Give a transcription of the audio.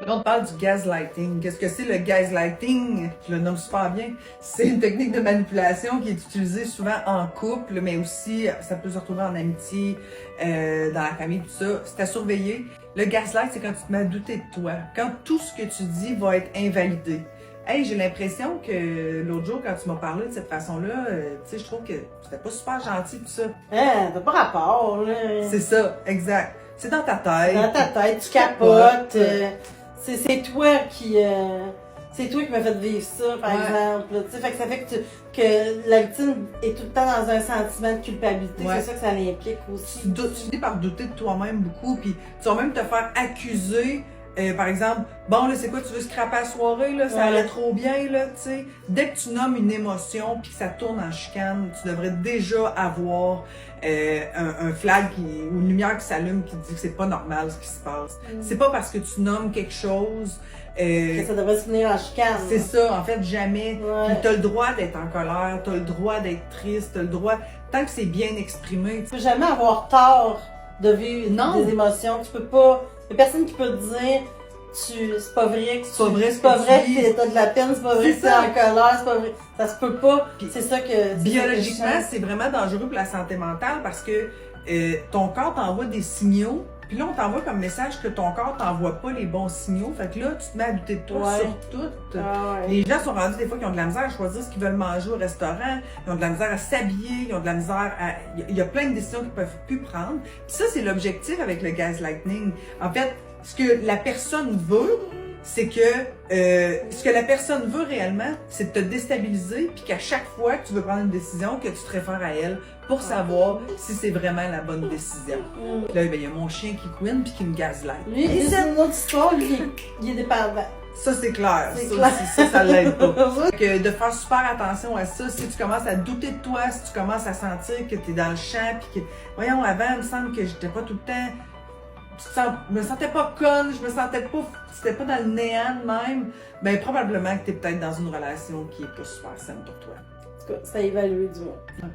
On parle du gaslighting. Qu'est-ce que c'est le gaslighting? Je le nomme super bien. C'est une technique de manipulation qui est utilisée souvent en couple, mais aussi ça peut se retrouver en amitié, dans la famille, tout ça. C'est à surveiller. Le gaslight, c'est quand tu te mets à douter de toi. Quand tout ce que tu dis va être invalidé. Hey, j'ai l'impression que l'autre jour, quand tu m'as parlé de cette façon-là, tu sais, je trouve que c'était pas super gentil tout ça. Hein, t'as pas rapport, là. C'est ça, exact. C'est dans ta tête. Dans ta tête, tu capotes. C'est toi qui... c'est toi qui m'as fait vivre ça, par exemple. Là, fait que ça fait que la victime est tout le temps dans un sentiment de culpabilité. C'est ça que ça l'implique aussi. Tu finis par douter de toi-même beaucoup, puis tu vas même te faire accuser. Par exemple, bon là c'est quoi, tu veux scraper la soirée, là, ça allait trop bien, là, tu sais. Dès que tu nommes une émotion puis que ça tourne en chicane, tu devrais déjà avoir un flag ou une lumière qui s'allume qui dit que c'est pas normal ce qui se passe. C'est pas parce que tu nommes quelque chose que ça devrait se finir en chicane. C'est ça, en fait, jamais. Puis t'as le droit d'être en colère, t'as le droit d'être triste, t'as le droit, tant que c'est bien exprimé. Tu peux jamais avoir tort de vivre des émotions. Tu peux pas. Il y a personne qui peut te dire c'est pas vrai que t'as de la peine, c'est pas vrai que t'es en colère, c'est pas vrai. Ça se peut pas. C'est ça que. Biologiquement, c'est vraiment dangereux pour la santé mentale parce que ton corps t'envoie des signaux. Puis là, on t'envoie comme message que ton corps t'envoie pas les bons signaux. Fait que là, tu te mets à douter de toi sur tout. Les gens sont rendus des fois qui ont de la misère à choisir ce qu'ils veulent manger au restaurant. Ils ont de la misère à s'habiller. Ils ont de la misère à... Il y a plein de décisions qu'ils peuvent plus prendre. Puis ça, c'est l'objectif avec le gaslighting. En fait, ce que la personne veut, c'est que ce que la personne veut réellement, c'est de te déstabiliser, puis qu'à chaque fois que tu veux prendre une décision, que tu te réfères à elle pour savoir si c'est vraiment la bonne décision. Puis là, ben, il y a mon chien qui couine puis qui me gaslight. Lui, c'est une autre histoire, lui, il est dépendant. Ça, c'est clair. Ça l'aide pas. Que de faire super attention à ça. Si tu commences à douter de toi, si tu commences à sentir que tu es dans le champ, puis que, voyons, avant, il me semble que j'étais pas tout le temps... Je me sentais pas conne, je me sentais pas, c'était pas dans le néant de même, ben probablement que t'es peut-être dans une relation qui est pas super saine pour toi. En tout cas, c'est à évaluer du moins.